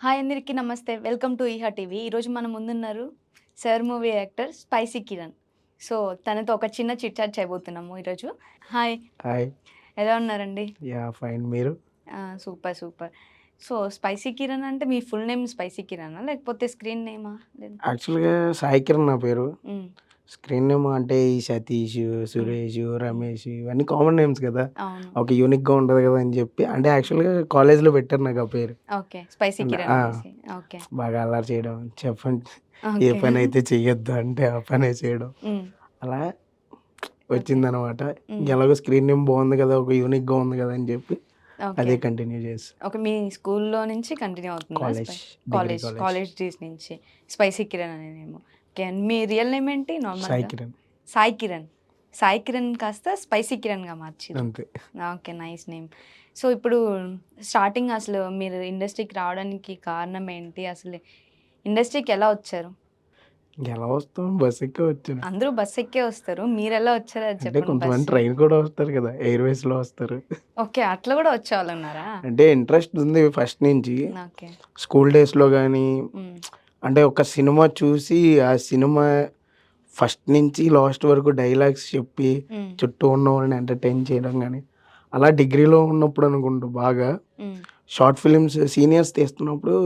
Hi అందరికీ నమస్తే. Welcome to ఈహా టీవీ. ఈరోజు మన ముందున్నారు sir movie actor spicy Kiran. So, తనతో ఒక చిన్న చిట్ చాట్ చేయబోతున్నాము ఈరోజు. హాయ్. హాయ్. ఎలా ఉన్నారండి? ఫైన్. మీరు? Super. Super. So, spicy Kiran అంటే మీ ఫుల్ నేమ్ స్పైసీ కిరణా? లేకపోతే స్క్రీన్ నేమా? లేదా? యాక్చువల్‌గా సాయి కిరణ్ నా పేరు. హ్మ్. స్క్రీన్ నేమ్ అంటే ఈ సతీష్, హ్మ్. సురేష్, హ్మ్. రమేష్ ఇవన్నీ కామన్ నేమ్స్ కదా! అవును. ఒక యూనిక్‌గా ఉంటది కదా అని చెప్పి అంటే యాక్చువల్‌గా కాలేజ్‌లో పెట్టారు నాకు ఆ పేరు. ఓకే. స్పైసీ అండ్ కిరణ్ అనేసి. ఓకే. బాగా అల్లరి చేయడం, చెప్పండి ఏ ఓకే. పనైతే చెయ్యొద్దు అంటే ఆ పనే చేయడం. హ్మ్. అలా ఓకే. వచ్చిందనమాట. హ్మ్. ఎలాగో స్క్రీన్ నేమ్ బాగుంది కదా! ఒక యూనిక్‌గా ఉంది కదా! అని చెప్పి ఓకే. అదే కంటిన్యూ చేశా. ఓకే. మీ స్కూల్‌లో నుంచి కంటిన్యూ అవుతుందా? College, degree college college. College days నుంచి స్పైసీ కిరణ్ అనే name. Okay. And me real name ఏంటి సాయి నార్మల్‌గా? కిరణ్ సాయి కిరణ్. సాయి కిరణ్ కాస్త స్పైసీ కిరణ్‌గా మార్చిర్రు. అంతే. ఓకే. Nice name. సో, ఇప్పుడు స్టార్టింగ్ అసలు మీరు ఇండస్ట్రీకి రావడానికి కారణం ఏంటి? అసలు ఇండస్ట్రీకి ఎలా వచ్చారు? ఎలా వస్తాం బస్ ఎక్కే వచ్చాను. అందరూ బస్ ఎక్కే వస్తారు. మీరెలా వచ్చారో అది అంటే చెప్పండి కొంతమంది ఫస్ట్? ట్రైన్ కూడా వస్తారు కదా! ఎయిర్‌వేస్‌లో వస్తారు. ఓకే. అట్లా గూడా వచ్చేవాళ్ళున్నారా? అంటే ఇంట్రెస్ట్ ఉంది ఫస్ట్ నుంచి. ఓకే. స్కూల్ డేస్‌లో గానీ, హ్మ్. అంటే ఒక సినిమా చూసి, ఆ సినిమా ఫస్ట్ నుంచి లాస్ట్ వరకు డైలాగ్స్ చెప్పి, హ్మ్. చుట్టూ ఉన్నవాళ్ళని ఎంటర్‌టైన్ చేయడం గానీ, అలా డిగ్రీలో ఉన్నప్పుడు అనుకుంటా బాగా హ్మ్. షార్ట్ ఫిల్మ్స్ సీనియర్స్ తీస్తున్నప్పుడు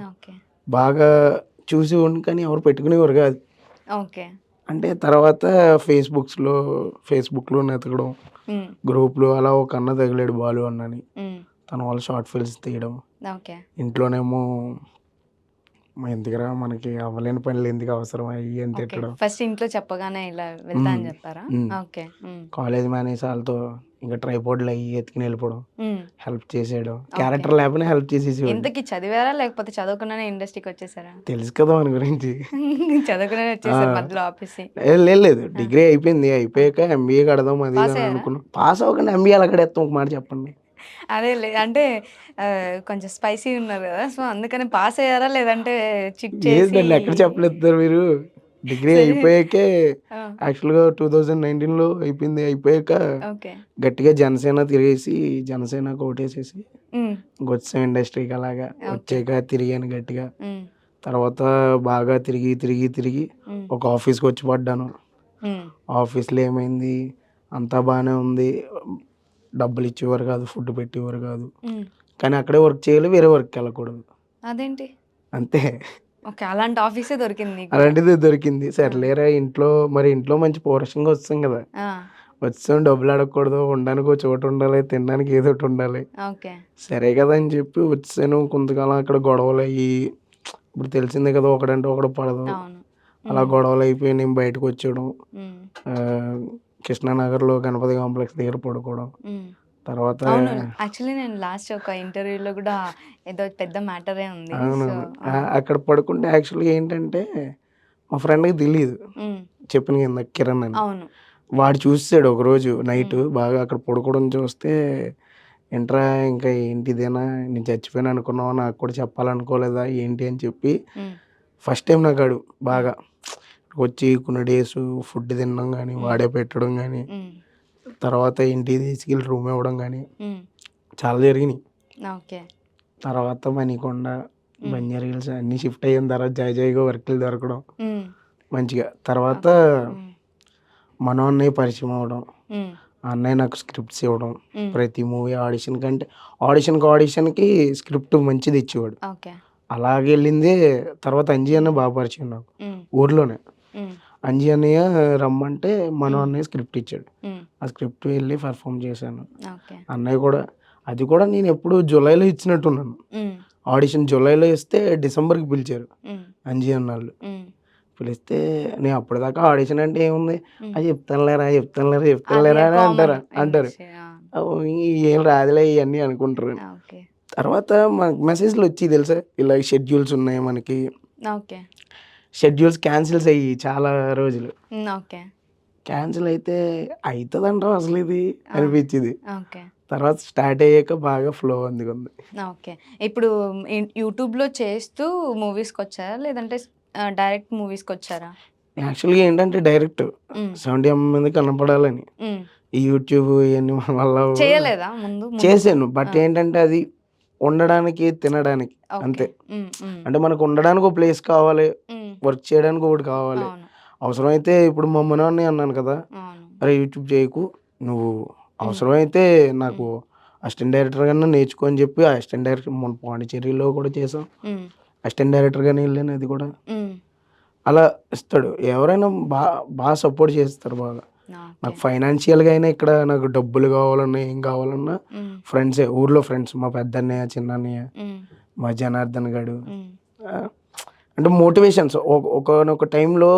ఓకే. బాగా చూసేవాడిని కానీ ఎవరు పెట్టుకునేవారు కాదు. ఓకే. అంటే తర్వాత ఫేస్‌బుక్‌లో ఎతకడం, హ్మ్. గ్రూప్‌లో అలా ఒక అన్న తగిలాడు బాలు అన్నని. హ్మ్. తన వల్ల షార్ట్ ఫిల్మ్స్ తీయడం. ఓకే. ఇంట్లోనేమో ఎందుకురా మనకి అవ్వలేని పనులు ఎందుకు అవసరం అయ్యి అని ఓకే. తిట్టడం. ఫస్ట్ ఇంట్లో చెప్పగానే ఇలా వెళ్తా హ్మ్. అని జెప్పారా? హ్మ్. ఓకే. హ్మ్. కాలేజ్ మానేసి ఆళ్ళతో ఇంక ట్రైపాడ్‌లు అయ్యి ఎత్తుకొని వెళ్ళిపోవడం. హ్మ్. హెల్ప్ చేసేయడం. ఓకే. క్యారెక్టర్ లేకపోయినా హెల్ప్ చేసేసేవాడిని. ఇంతకి చదివారా? లేకపోతే చదవకుండానే ఇండస్ట్రీకొచ్చేసారా? తెలుసు కదా మన గురించి. చదవకుండానే వచ్చేసారు ఆ! మధ్యలో ఆపేసి. లేదు లేదు. ఆ! డిగ్రీ అయిపోయింది. ఆ! అయిపోయాక ఎంబీఏ కడదాం అది ఇది అని పాసయ్యారా? అనుకున్నాం. పాస్ అవ్వకుండా ఎంబీఏ ఎలా కడేత్తాం ఒక మాట చెప్పండి? అదేలే. అంటే కొంచెం స్పైసీ ఉన్నారు గదా! సో, అందుకని పాసయ్యారా? లేదంటే చిట్ చేసి ఏదండి ఎక్కడ చెప్పలేదుతారు మీరు? డిగ్రీ సరే. అయిపోయాకే ఆ! యాక్చువల్‌గా 2019లో అయిపోయింది. అయిపోయాక ఓకే. గట్టిగా జనసేన తిరిగేసి జనసేనకి ఓటేసేసి హ్మ్. ఇంకొచ్చేసాం ఇండస్ట్రీకి అలాగా. ఓకే. వచ్చాక తిరిగాను గట్టిగా. హ్మ్. తర్వాత బాగా తిరిగి హ్మ్. ఒక ఆఫీస్‌కొచ్చి పడ్డాను. హ్మ్. ఆఫీస్‌లో ఏమైంది అంతా బానే ఉంది. డబ్బులిచ్చేవారు కాదు. ఫుడ్ పెట్టేవారు కాదు. హ్మ్. కానీ అక్కడే వర్క్ చేయాలి. వేరే వర్క్‌కెళ్ళకూడదు. అదేంటి? అంతే. ఓకే. అలాంటి ఆఫీసే దొరికింది నీకు గూడా. అలాంటిదే దొరికింది. ఆ! సర్లేరా ఇంట్లో మంచి పౌరుషంగా వచ్చేసాం గదా! ఆ! వచ్చేసాం డబ్బులు అడగకూడదు. ఉండడానికి ఒక చోటు ఉండాలి. తినడానికి ఏదోటి ఉండాలి. ఓకే. సరే కదా అని చెప్పి వచ్చేసాను. కొంతకాలం అక్కడ గొడవలయ్యి ఇప్పుడు తెలిసిందే కదా! ఒకడంటే ఒకడు పడదు. అవును. అలా హ్మ్. గొడవలయిపోయి నేను బయటకొచ్చేయడం. హ్మ్. ఆహ్, కృష్ణానగర్‌లో గణపతి కాంప్లెక్స్ దగ్గర పడుకోవడం. హ్మ్. తర్వాత అవును. యాక్చువల్లీ నేను లాస్ట్ ఒక ఇంటర్వ్యూలో గూడా ఏదో పెద్ద మ్యాటరే ఉంది. సో అవునవును. ఆ! అక్కడ పడుకుంటే యాక్చువల్‌గా ఏంటంటే మా ఫ్రెండ్‌కి తెలీదు. హ్మ్. చెప్పాను కదా! ఇందాక కిరణ్ అని. అవును. వాడు చూసేసాడు ఒకరోజు నైటు హ్మ్. బాగా అక్కడ పడుకోవడం చూస్తే, "ఏంట్రా ఇంకా ఏంటి ఇదేనా? నేను చచ్చిపోయాను అనుకున్నావా? నాకు కూడా చెప్పాలనుకోలేదా? ఏంటి?" అని చెప్పి హ్మ్. ఫస్ట్ టైమ్ నాకాడు హ్మ్. బాగా వచ్చి కొన్ని డేసు ఫుడ్ తినడం గానీ, హ్మ్. వాడే పెట్టడం గానీ, హ్మ్. తర్వాత ఇంటికి తీసుకెళ్ళి రూమ్ ఇవ్వడం గానీ, హ్మ్. చాలా జరిగినియి. ఓకే. తర్వాత మణికొండ, హ్మ్. బంజారా హిల్స్ అన్నీ షిఫ్ట్ అయిన తర్వాత జాయిగా వర్కులు దొరకడం హ్మ్. మంచిగా. తర్వాత ఓకే. హ్మ్. మనో అన్నయ్య పరిచయం అవ్వడం. హ్మ్. ఆ అన్నయ్య నాకు స్క్రిప్ట్స్ ఇవ్వడం. హ్మ్. ప్రతి మూవీ ఆడిషన్‌కి స్క్రిప్ట్ మంచిది ఇచ్చేవాడు. ఓకే. అలాగెళ్ళిందే తర్వాత అంజి అన్న బాగా పరిచయం నాకు. హ్మ్. ఊర్లోనే. హ్మ్. అంజి అన్నయ్య రమ్మంటే మనో హ్మ్. అన్నయ్య స్క్రిప్ట్ ఇచ్చాడు. హ్మ్. ఆ స్క్రిప్ట్ వెళ్ళి పెర్ఫార్మ్ చేశాను. ఓకే. అన్నయ్య కూడా అది కూడా నేనెప్పుడు జులైలో ఇచ్చినట్టున్నాను. హ్మ్. ఆడిషన్ జులైలో ఇస్తే డిసెంబర్‌కి పిలిచారు హ్మ్. అంజి అన్నోళ్ళు. హ్మ్. పిలిస్తే నేను అప్పటిదాకా ఆడిషన్ అంటే ఏముంది? హ్మ్. అది చెప్తానులేరా అని కామన్ అంటారు. అంటారు. ఇండస్ట్రీ. ఆ! ఓహ్! ఏం రాదులే ఇయన్నీ అనుకుంటారు. ఓకే. తర్వాత మనకు మెసేజ్‌లొచ్చేయి తెలుసా? ఇలా షెడ్యూల్స్ ఉన్నాయి మనకి. ఓకే. షెడ్యూల్స్ క్యాన్సిల్స్ అయ్యి చాలా రోజులు. హ్మ్. ఓకే. క్యాన్సిల్ అయితే అయితదంటావా అసలిది ఆ! అనిపిచ్చేది. ఓకే. తర్వాత స్టార్ట్ అయ్యాక బాగా ఫ్లో అందుకుంది. ఓకే. ఇప్పుడు యూట్యూబ్‌లో చేస్తూ మూవీస్‌కొచ్చారా? లేదంటే డైరెక్ట్ మూవీస్‌కొచ్చారా? యాక్చువల్‌గా ఏంటంటే డైరెక్ట్ హ్మ్. 70 మీద కనపడాలని. హ్మ్. ఈ యూట్యూబ్ ఇయన్నీ మన వల్ల అవ్వవు. చేయలేదా ముందు? ముందు చేశాను. ఆ! బట్ ఏంటంటే అది ఉండడానికి, తినడానికి ఓకే. అంతే. హ్మ్. హ్మ్. అంటే మనకు ఉండడానికి ఒక ప్లేస్ కావాలి. హ్మ్. వర్క్ చేయడానికి ఒకటి కావాలి. అవును. అవసరమైతే ఇప్పుడు మా మనవడిని అన్నాను కదా! అవును. "అరే! యూట్యూబ్ చేయకు. నువ్వు హ్మ్. అవసరమైతే నాకు హ్మ్. అసిస్టెంట్ డైరెక్టర్‌గానే నేర్చుకో" అని చెప్పి ఆ అసిస్టెంట్ డైరెక్టర్ మొన్న పాండిచ్చేరిలో కూడా చేసాం. హ్మ్. అసిస్టెంట్ డైరెక్టర్‌గానే ఎళ్ళాను అది కూడా. హ్మ్. అలా ఇస్తాడు. ఎవరైనా బా సపోర్ట్ చేస్తారు బాగా. ఓకే. నాకు ఫైనాన్షియల్‌గా అయినా ఇక్కడ నాకు డబ్బులు కావాలన్నా, ఏం కావాలన్నా హ్మ్. ఫ్రెండ్సే. ఊర్లో ఫ్రెండ్స్. మా పెద్దన్నయ్య, చిన్నన్నయ్య, హ్మ్. మా జనార్దన్ గాడు. హ్మ్. ఆహ్, అంటే మోటివేషన్స్ ఒకానొక టైంలో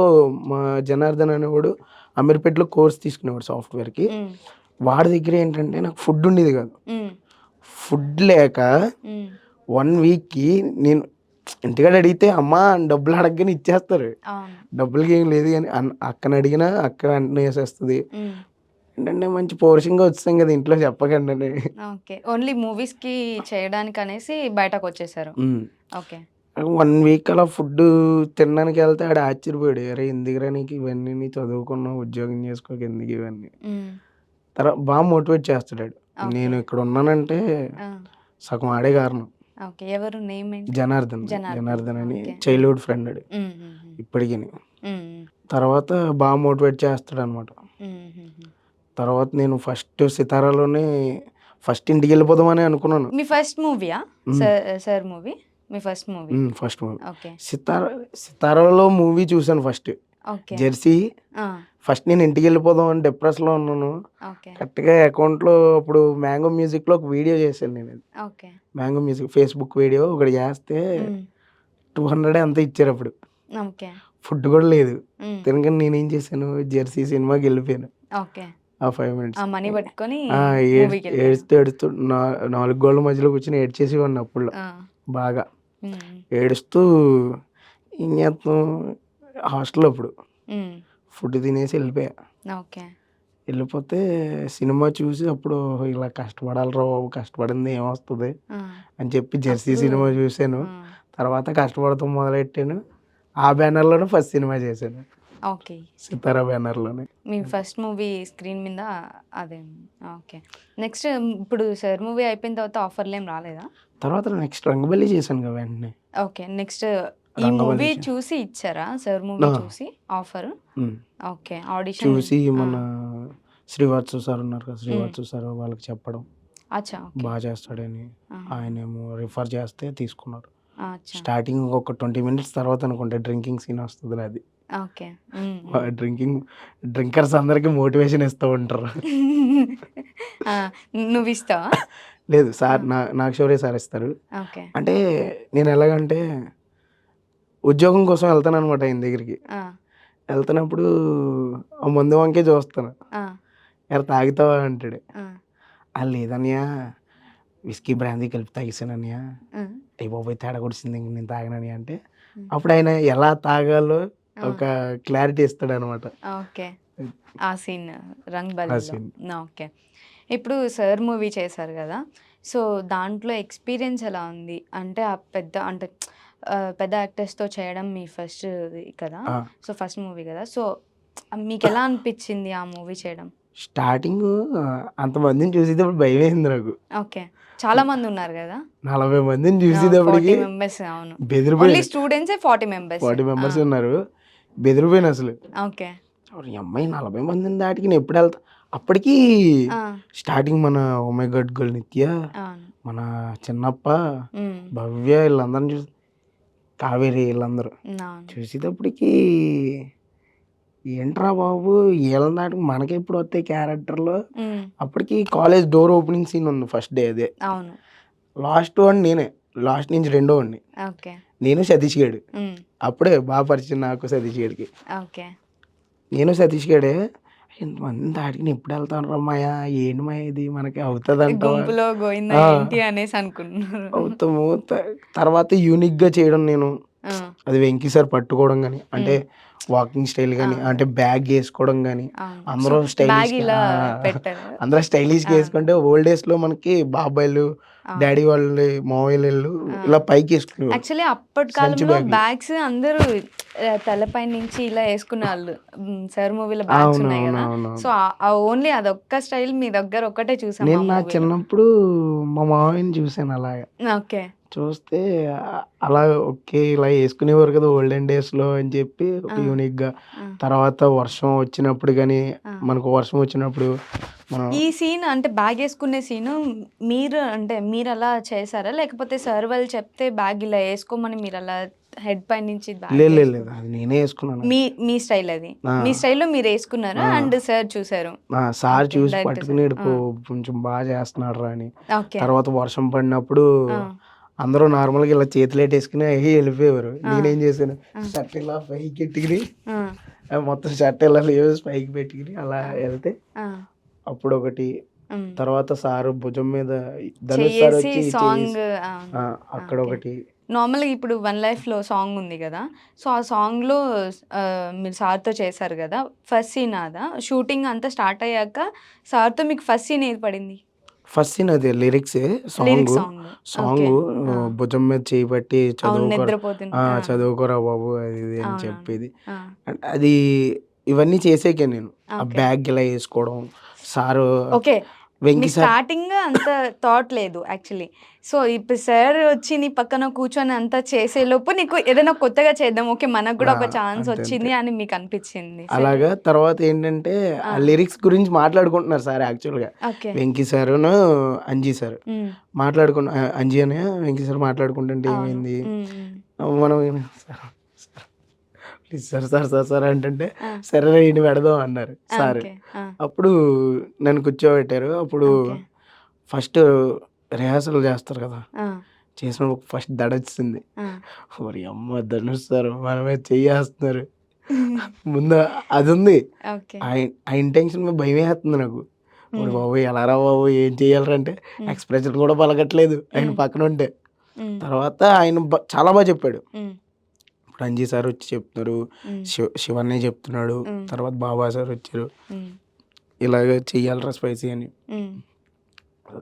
మా జనార్దన్ అనేవాడు అమీర్పేటలో కోర్స్ తీసుకునేవాడు సాఫ్ట్‌వేర్‌కి. హ్మ్. వాడి దగ్గర ఏంటంటే నాకు ఫుడ్ ఉండేది కాదు. హ్మ్. ఫుడ్ లేక హ్మ్. 1 వీక్‌కి నేను ఇంటికాడ అడిగితే అమ్మా అని డబ్బులు అడగగానే ఇచ్చేస్తారు. అవును. డబ్బులకేం లేదు గానీ అక్కనడిగినా అక్క వెంటనే ఏసేస్తది. హ్మ్. ఏంటంటే మంచి పౌరుషంగా వచ్చేసాం కదా! ఇంట్లో చెప్పకుండానే. ఓకే. ఓన్లీ మూవీస్‌కి చేయడానికనేసి బయటకొచ్చేసారు. హ్మ్. ఓకే. 1 వీక్ అలా ఫుడ్డు తినడానికెళ్తే ఆడు ఆశ్చర్యపోయాడు. "అరేయ్! ఎందుకురా నీకు ఇవన్నీని చదువుకున్నావు, ఉద్యోగం చేసుకోక ఎందుకు ఇవన్నీ." హ్మ్. బా మోటివేట్ చేస్తాడాడు. ఓకే. నేను ఇక్కడున్నానంటే ఆ! సగం ఆడే కారణం. ఓకే. ఎవరు నేమ్ ఏంటి? జనార్దన్. జనార్దన్. జనార్దన్ అని ఓకే. హ్మ్. చైల్డ్‌హుడ్ ఫ్రెండ్ ఆడు హ్మ్. హుహు. ఇప్పటికిని. హ్మ్. హ్మ్. తర్వాత బా మోటివేట్ చేస్తాడనమాట. హుహుహు. తర్వాత నేను ఫస్ట్ 'సితారా'లోనే ఫస్ట్ ఇంటికెళ్ళిపోదామనే అనుకున్నాను. మీ ఫస్ట్ మూవీయా? హ్మ్. Sir movie? మీ first movie. First movie. Okay. 'సితారా'లో మూవీ చూసాను ఫస్ట్. ఓకే. 'జెర్సీ' ఆ! ఫస్ట్ నేను ఇంటికెళ్ళిపోదాం అని డిప్రెషన్‌లో ఉన్నాను. ఓకే. కరెక్ట్‌గా అకౌంట్‌లో అప్పుడు 'మ్యాంగో మ్యూజిక్‌లో' ఒక వీడియో చేశాను నేను. Okay. 'Mango music' Facebook video ఒకటి చేస్తే హ్మ్. 200 ఎంతో ఇచ్చారప్పుడు. ఓకే. ఫుడ్ కూడా లేదు. హ్మ్. తినగానే నేనేం చేశాను 'జెర్సీ' సినిమాకెళ్ళిపోయాను. ఓకే. ఆ 5 మినిట్స్. ఆ మనీ పట్టుకొని ఆ! మూవీకెళ్ళిపోయారు. ఏడుస్తూ ఏడుస్తూ 4 గోడల మధ్యలో కూర్చొని ఏడ్చేసేవాడిని అప్పట్లో ఆ! బాగా. హ్మ్. ఏడుస్తూ ఏం చేత్తాం హాస్టల్‌లో అప్పుడు. హ్మ్. ఫుడ్ తినేసి ఎళ్ళిపోయా. ఓకే. ఎళ్ళిపోతే సినిమా చూసి అప్పుడు ఇలా కష్టపడాలిరా బాబు! కష్టపడింది ఏమొస్తది ఆ! అని చెప్పి 'జెర్సీ' అప్పుడు సినిమా చూసాను. ఆ! తర్వాత కష్టపడటం మొదలెట్టాను. ఆ బ్యానర్‌లోనే ఫస్ట్ సినిమా చేశాను. ఓకే. 'సితార' బ్యానర్‌లోనే. మీ ఫస్ట్ మూవీ స్క్రీన్ మీద అదే. ఓకే. నెక్స్ట్ ఇప్పుడు సార్ మూవీ అయిపోయిన తర్వాత ఆఫర్‌లేం రాలేదా? తర్వాత నెక్స్ట్ 'రంగబలి' చేశానుగా వెంటనే. ఓకే. నెక్స్ట్ ఈ 'రంగబలి' మూవీ చూసి ఇచ్చారా? సార్ ఆ! మూవీ చూసి ఆఫరు? హ్మ్. ఓకే. ఆడిషన్ చూసి ఆ! మన 'శ్రీవాత్సవ్' సార్ ఉన్నారు కదా! హ్మ్. 'శ్రీవాత్సవ్' సార్ వాళ్ళకి చెప్పడం అచ్చా! ఓకే. బా చేస్తాడని. ఆహాహా! ఆయనేమో రిఫర్ చేస్తే తీసుకున్నారు. అచ్చా! స్టార్టింగ్ ఒక 20 మినిట్స్ తర్వాత అనుకుంటా డ్రింకింగ్ సీన్ వస్తదిలే అది. ఓకే. హ్మ్. హ్మ్. డ్రింకర్స్ అందరికి మోటివేషన్ ఇస్తూ ఉంటారు. ఆ! నువ్విస్తావా? లేదు ఆ! సార్ నాగశౌర్య సార్ ఇస్తారు. ఓకే. అంటే నేను ఎలాగంటే ఉద్యోగం కోసం వెళ్తాననమాట ఆయన దగ్గరికి. ఆ! వెళ్తున్నప్పుడు ఆ మందు వంకే చూస్తాను. ఆ! "ఏరా తాగుతావా?" అంటాడు. ఆ! లేదన్నయ్య విస్కీ, బ్రాందీ కలిపి తాగేసానన్నయ్య. ఆ! అయ్య బాబోయ్! తేడా కొట్టేసింది ఇంక నేను తాగనన్నయ్య అంటే, హ్మ్. అప్పుడు ఆయన ఎలా తాగాలో ఆ! ఒక క్లారిటీ ఇస్తాడనమాట. ఓకే. ఆ సీన్ ఆ 'రంగ్‌బలిలో'. సీన్. ఓకే. ఇప్పుడు 'సర్' మూవీ చేశారు గదా! సో, దాంట్లో ఎక్స్‌పీరియన్స్ ఎలా ఉంది? అంటే ఆ పెద్ద అంటే పెద్ద యాక్టర్స్‌తో చేయడం మీ ఫస్ట్‌ది కదా! ఆ! సో, ఫస్ట్ మూవీ గదా! సో, మీకెలా అనిపిచ్చింది ఆ మూవీ చేయడం? స్టార్టింగు అంతమందిని చూసేటప్పుడు భయమేసింది నాకు. ఓకే. చాలా మందున్నారు గదా! 40 మందిని ఆ! 40 చూసేటప్పటికి మెంబర్స్ అవును. ఓన్లీ బెదిరిపోయాను. స్టూడెంట్సే 40 మెంబర్స్. 40 ఆ! మెంబర్స్ ఉన్నారు. బెదిరిపోయానసలు. ఓకే. ఓరియమ్మ! ఈ 40 మందిని దాటికి నేనెప్పుడెళ్తా అప్పటికి ఆ! స్టార్టింగ్ మన 'ఓ మై గాడ్ గర్ల్' నిత్య, అవును. మన చిన్నప్ప, హ్మ్. భవ్య ఈళ్ళందరిని చూసి కావేరి ఈళ్ళందరూ. అవును. చూసేటప్పటికి ఏంట్రా బాబు! ఈళ్ళని దాటి మనకెప్పుడొత్తాయి క్యారెక్టర్‌లు. హ్మ్. అప్పటికి కాలేజ్ డోర్ ఓపెనింగ్ సీన్ ఉంది ఫస్ట్ డే అదే. అవును. లాస్ట్ వాడిని నేనే. లాస్ట్ నుంచి రెండోవాడిని. ఓకే. నేను సతీష్ గాడు. హ్మ్. అప్పుడే బా పరిచయం నాకు సతీష్ గాడికి. ఓకే. నేను సతీష్ గాడే ఇంతమందిని దాటికి నేనెప్పుడెళ్తానురా మాయ, ఏంటి మాయ ఇది మనకి అవుతదంటావా? గుంపులో గోవిందా ఆ! ఏంటి అనేసి అనుకున్నారు. అవుతాము. తర్వాత యూనిక్‌గా చేయడం నేను. ఆ! ఆ! అది వెంకీ సార్ పట్టుకోవడం గాని, అంటే హ్మ్. వాకింగ్ స్టైల్ ఆ! గాని, అంటే బ్యాగ్ ఏసుకోవడం గాని, అవును. సో, అందరూ బ్యాగ్ స్టైలిష్‌గా ఇలా ఆ! పెట్టారు. అందరూ స్టైలిష్‌గా ఆ! ఏసుకుంటే ఓల్డ్ డేస్‌లో మనకి బాబాయిలు, అవును. డ్యాడీ వాళ్ళు, మావయ్యలు ఆ! ఇలా పైకేసుకునేవాళ్ళు. యాక్చువల్లీ అప్పటి సంచి కాలంలో బ్యాగులు. బ్యాగ్స్ అందరూ తలపై నుంచి ఇలా యేసుకునేవాళ్ళు. సార్ మూవీలో బ్యాగ్స్ ఉన్నాయి గదా! అవునవునవునవును. సో, ఆ ఓన్లీ అదొక్క స్టైల్ మీ దగ్గర ఒక్కటే చూసాం ఆ నేను నా మూవీలో. చిన్నప్పుడు మా మామయ్యని చూసాను అలాగా. ఓకే. చూస్తే అలా ఓకే. ఇలా యేసుకునేవారు కదా! ఓల్డెన్ డేస్‌లో అని చెప్పి ఒక ఆ! యూనిక్‌గా. ఆ! తర్వాత వర్షం వచ్చినప్పుడు గాని, ఆ! మనకు వర్షం వచ్చినప్పుడు మనం ఈ సీన్ అంటే బ్యాగేసుకునే సీను మీరు అంటే మీరలా చేసారా? లేకపోతే సార్ వాళ్ళు చెప్తే బ్యాగ్ ఇలా యేసుకోమని మీరలా హెడ్ పై నుంచి బ్యాగ్ లేదు లేదు యేసుకుని లేదు. అది నేనే యేసుకున్నానది. మీ మీ స్టైల్ అది. ఆ! మీ స్టైల్‌లో మీరేసుకున్నారా? ఆ! అండ్ సార్ చూసారు. ఆ! Sir okay. చూసి డైరెక్టర్ పట్టుకుని సార్. ఈడు ఆ! కొంచెం చేస్తున్నాడురా అని. ఓకే. తర్వాత వర్షం పడినప్పుడు ఆ! అందరూ నార్మల్‌గా ఇలా చేతులెట్టేసుకొని ఎళ్ళిపోయేవారు. ఆ! నేనేం చేశాను, ఆ! షర్ట్ ఇలా పైకెట్టుకుని ఆ! మొత్తం షర్ట్ ఇలా లేవేసి పైకి పెట్టుకుని అలా ఆ! ఎళ్తే ఆ! అప్పుడొకటి, హ్మ్. తర్వాత సారు భుజం మీద ధనుష్ చెయ్యేసి సారొచ్చి చెయ్యేసి సాంగ్ ఆ! ఓకే. అక్కడొకటి. నార్మల్‌గా ఇప్పుడు 'వన్ లైఫ్‌లో' సాంగ్ ఉంది గదా! సో, ఆ సాంగ్‌లో మీరు సార్‌తో చేశారు గదా! ఫస్ట్ సీన్ అదా? షూటింగ్ అంతా స్టార్ట్ అయ్యాక సార్‌తో మీకు ఫస్ట్ సీన్ ఏది పడింది? ఫస్ట్ సీన్ అదే లిరిక్సే lyrics song. Song. Okay. Song ఆ! భుజం మీద చెయ్యి పెట్టి అవును. చదువుకోరా నిద్రపోతున్న ఆ! చదువుకోరా బాబు అది ఇది అని అవునవును. చెప్పేది. ఆ! అది ఇవన్నీ చేసాకే నేను. ఆ ఓకే. బ్యాగ్ ఇలా ఏసుకోవడం, సారు ఓకే. వెంకీ మీకు సార్ స్టార్టింగ్ అంత థాట్ లేదు యాక్చువల్లీ. సో, ఇప్పుడు సార్ వచ్చి నీ పక్కన కూర్చొని అంతా చేసేలోపు నీకు ఏదైనా కొత్తగా చేద్దాం. ఓకే. మనకు గూడా ఆ! ఒక ఛాన్స్ అంతే అంతే. వచ్చింది అని మీకు అనిపిచ్చింది. సరే. అలాగా తర్వాతేంటంటే, ఆ! ఆ లిరిక్స్ గురించి మాట్లాడుకుంటున్నారు సార్ యాక్చువల్‌గా. ఓకే. వెంకీ సారును, అంజీ సారు. హ్మ్. అంజీ అన్నయ్య, వెంకీ సార్ మాట్లాడుకుంటుంటే అవును. ఏమైంది, హ్మ్. హ్మ్. మనం sir please sir, sir, sir, sir అంటుంటే, ఆ! సరేలే ఈడిని పెడదాం అన్నారు ఆ! సారు. ఓకే. ఆ! అప్పుడు నన్ను కూర్చోబెట్టారు. అప్పుడు ఓకే. ఫస్ట్ రిహార్సల్ చేస్తారు కదా! ఆ! చేసినప్పుడు ఫస్ట్ దడొచ్చేసింది. ఆ! ఓరియమ్మ! ధనుష్ సారు మన మీద చెయ్యేస్తున్నారు. ముందు అదుంది. ఓకే. ఆ ఇంటెన్షన్ మీద భయమేస్తుంది నాకు. ఓరి హ్మ్. బాబోయ్! ఎలారా బాబు ఏం చేయాలిరా అంటే హ్మ్. ఎక్స్‌ప్రెషన్ కూడా పలకట్లేదు ఆయన హ్మ్. పక్కనుంటే. హ్మ్. తర్వాత ఆయన చాలా చెప్పాడు. హ్మ్. ఇప్పుడు అంజీ సార్ వచ్చి చెప్తున్నారు. హ్మ్. శివన్నయ్య చెప్తున్నాడు. హ్మ్. తర్వాత బాబా సార్ వచ్చారు. హ్మ్. ఇలాగ చెయ్యాలిరా స్పైసీ అని. హ్మ్.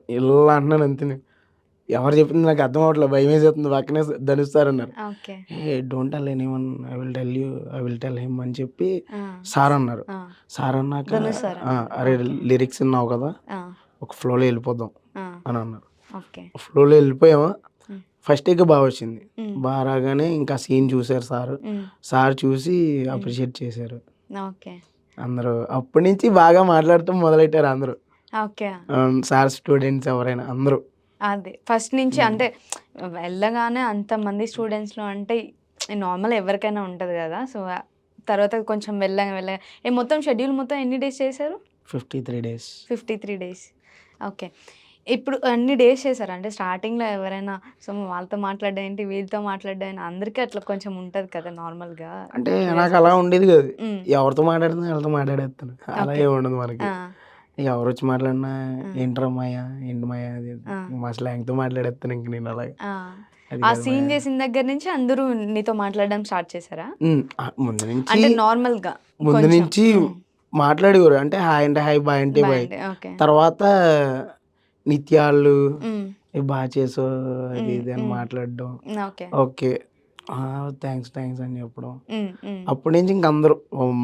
ఇలా అంటున్నాను అంతే నేను. ఎవరు చెప్పింది నాకు అర్థం అవ్వట్లేదు. భయమేసేస్తుంది. పక్కనే ధనుష్ సార్ ఉన్నారు. Okay. Don't tell anyone I will tell him అని చెప్పి ఆ! సార్ అన్నారు. ఆ! సార్ అన్నాక ధనుష్ సార్ అన్నారు. అరే ఓకే. లిరిక్స్ విన్నావు కదా! ఆ! ఒక ఫ్లోలో వెళ్ళిపోదాం ఆ! అని అన్నారు. ఓకే. ఫ్లోలో వెళ్ళిపోయామా హ్మ్. ఫస్ట్ టేకే వచ్చింది. హ్మ్. రాగానే ఇంకా సీన్ చూసారు సారు. హ్మ్. సార్ చూసి హ్మ్. అప్రిషియేట్ చేశారు. ఓకే. అందరూ అప్పటి నుంచి బాగా మాట్లాడటం మొదలెట్టారు అందరూ. ఓకే. సార్ స్టూడెంట్స్ ఎవరైనా అందరూ. అదే. ఫస్ట్ నుంచి హ్మ్. అంటే వెళ్ళగానే అంతమంది స్టూడెంట్స్‌లో అంటే నార్మల్ ఎవరికైనా ఉంటది గదా! సో, తర్వాత కొంచెం మెల్లగా మొత్తం షెడ్యూల్ మొత్తం ఎన్ని డేస్ చేశారు? 53 డేస్. 53 డేస్. ఓకే. ఇప్పుడు అన్ని డేస్ చేశారా? అంటే స్టార్టింగ్‌లో ఎవరైనా సో, వాళ్ళతో మాట్లాడడం ఏంటి, వీళ్ళతో మాట్లాడడం ఏంటి అందరికీ అట్లా కొంచెం ఉంటది కదా! నార్మల్‌గా అంటే నాకలా క్యూరియాసిటీస్. ఉండేది కాదు. హ్మ్. ఎవరితో మాట్లాడుతున్నా ఆళ్ళతో మాట్లాడేత్తాను. అలా ఓకే. ఏమి ఉండదు మనకి. ఆ! ఎవరొచ్చి మాట్లాడినా ఆ! ఏంట్రా మాయ, ఏంటి మాయ అది ఇది. ఆ! మా స్లాంగ్‌తో మాట్లాడేత్తాను ఇంక నేను అలాగా. ఆ! అది ఆ కాదు మాయ. సీన్ చేసిన దగ్గర నుంచి అందరూ నీతో మాట్లాడడం స్టార్ట్ చేశారా? ముందు నుంచి అంటే నార్మల్‌గా ముందు కొంచెం. నుంచి హ్మ్. మాట్లాడేవారు. అంటే హాయ్ అంటే హాయ్, బాయ్ అంటే బాయ్. బాయండి. ఓకే. తర్వాత నిత్యాళ్ళు హ్మ్. చేసావు అది హ్మ్. ఇది అని హ్మ్. మాట్లాడడం. ఓకే. ఓకే. థాంక్స్, థాంక్స్ అని చెప్పడం. హ్మ్. హ్మ్. అప్పటి నుంచి ఇంక అందరూ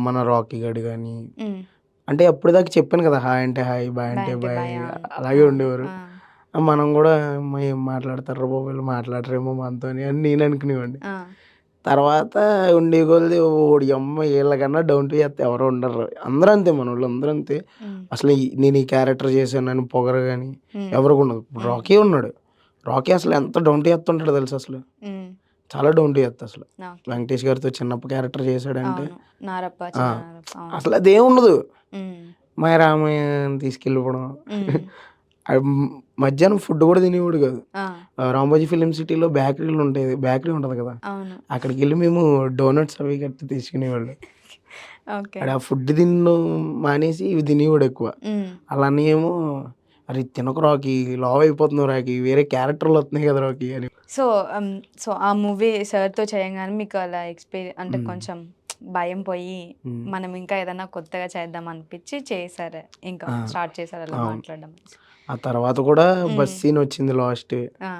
మన రాకీ గాడు గాని, హ్మ్. అంటే అప్పటిదాకా చెప్పాను కదా! హాయ్ అంటే హాయ్, బాయ్ బాయ్ అంటే అంటే బాయ్ బాయ్. అవును. అలాగే అవును. ఉండేవారు. ఆ! మనం గూడా అమ్మ ఏం మాట్లాడతార్రా బాబు! వీళ్ళు మాట్లాడరేమో మనతోని అని నేను అనుకునేవాడిని. ఆ! తర్వాత ఉండే కొద్దీ ఓడియమ్మ ఈళ్ళకన్నా డౌన్ టు ఎర్త్ ఎవరు ఉండరు. అందరూ అంతే మనోళ్ళు అందరూ అంతే. హ్మ్. అసలు నేను ఈ క్యారెక్టర్ చేశానని పొగరు గాని హ్మ్. ఎవరికుండదు. ఇప్పుడు హ్మ్. రాకీ ఉన్నాడు. రాకీ అసలు ఎంత డౌన్ టు ఎర్త్ ఉంటాడో తెలుసా అసలు. హ్మ్. చాలా డౌన్ టు ఎర్త్ అసలు. ఓకే. వెంకటేష్ గారితో చిన్నప్ప క్యారెక్టర్ చేశాడంటే అవును. నారప్ప, ఆ! చిన్న నారప్ప. అవును. అసలు అదేముండదు. హ్మ్. మా రామయ్యని తీసుకెళ్ళిపోవడం. హ్మ్. మధ్యాహ్నం ఫుడ్ కూడా తినేవాడు కాదు. ఆ! రామోజీ ఫిల్మ్ సిటీలో బేకరీ ఉంటది కదా! అవును. అక్కడికెళ్ళి మేము డోనట్స్ అవి గట్టి తెచ్చుకునేవాళ్ళు. ఓకే. ఆడ ఆ ఫుడ్ తినడం మానేసి ఇవి తినేవాడెక్కువ. హ్మ్. ఆళ్ళ అన్నయ్యేమో "అరె! తినకు రాకీ లావు అయిపోతున్నావు రాకీ వేరే క్యారెక్టర్‌లు వస్తున్నాయి కదా రాకీ" అని. సో, సో, ఆ మూవీ సార్‌తో చేయంగానే మీకు అలా అంటే హ్మ్. కొంచెం భయం పోయి, హ్మ్. మనం ఇంకా ఏదన్నా కొత్తగా చేద్దాం అనిపిచ్చి చేశారు. ఇంకా ఆ! స్టార్ట్ చేశారు అలా అవును. మాట్లాడడం. ఆ తర్వాత కూడా బస్ హ్మ్. సీన్ వచ్చింది లాస్ట్. ఆ!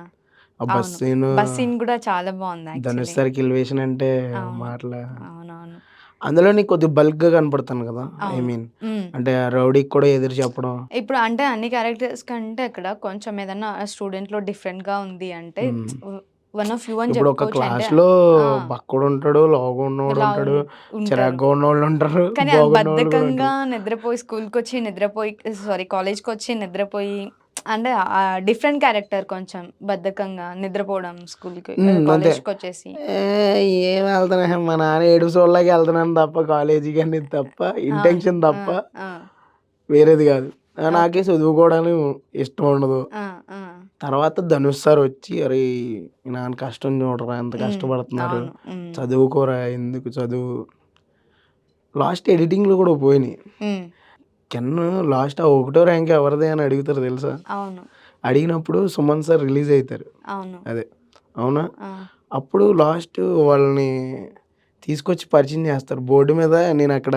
ఆ బస్ అవును. సీను బస్ సీన్ గూడా చాలా బావుంది ధనుష్ యాక్చువల్లీ. సార్‌కి ఎలివేషన్ అంటే అవును. మాటలా. అవునవును. అందులో నీకు కొద్దిగా బల్క్‌గా కనపడతాను కదా! ఐ అవును. మీన్ హ్మ్. అంటే ఆ రౌడీకి కూడా ఎదురు చెప్పడం. ఇప్పుడు అంటే అన్ని క్యారెక్టర్స్ కంటే అక్కడ కొంచెం ఏదన్నా స్టూడెంట్‌లో డిఫరెంట్‌గా ఉంది అంటే హ్మ్. వన్ ఆఫ్ యూ అని ఇప్పుడు ఒక చెప్పుకోవచ్చు. అంటే క్లాస్‌లో ఆ! బక్కోడుంటాడు, ఇలా లావుగున్నోడుంటాడు, ఉంటారు. చిరాకుగా ఉన్నోళ్ళుంటారు, కానీ బాగున్నోళ్ళు కూడా బద్ధకంగా ఉంటారు. నిద్రపోయి స్కూలుకొచ్చి నిద్రపోయి సారీ కాలేజ్‌కొచ్చి నిద్రపోయి అంటే డిఫరెంట్ క్యారెక్టర్ కొంచెం బద్ధకంగా నిద్రపోవడం స్కూలుకి అంతే. కాలేజ్‌కొచ్చేసి. ఏం వెళ్తాను మా నాన్న ఏడుసోళ్ళకి వెళ్తున్నాను తప్ప కాలేజీకి అనేది తప్ప, అవును. ఇంటెన్షన్ ఆ! తప్ప ఆ! వేరేది కాదు. నాకే ఓకే. చదువుకోవడానికి ఇష్టం ఉండదు. ఆ! ఆ! తర్వాత ధనుష్ సార్ వచ్చి "అరేయ్! మీ నాన్న కష్టం చూడరా ఎంత హ్మ్. కష్టపడుతున్నారు. అవును. హ్మ్. చదువుకోరా ఎందుకు చదువు." లాస్ట్ ఎడిటింగ్‌లో కూడా పోయినాయి. హ్మ్. కెన్ను లాస్ట్ ఆ ఒకటో ర్యాంక్ ఎవరిది అని అడుగుతారు తెలుసా? అవును. అడిగినప్పుడు సుమన్ సార్ రిలీజ్ అయితారు. అవును. అదే అవునా? ఆ! అప్పుడు లాస్ట్ వాళ్ళని తీసుకొచ్చి పరిచయం చేస్తారు. బోర్డ్ మీద నేనక్కడ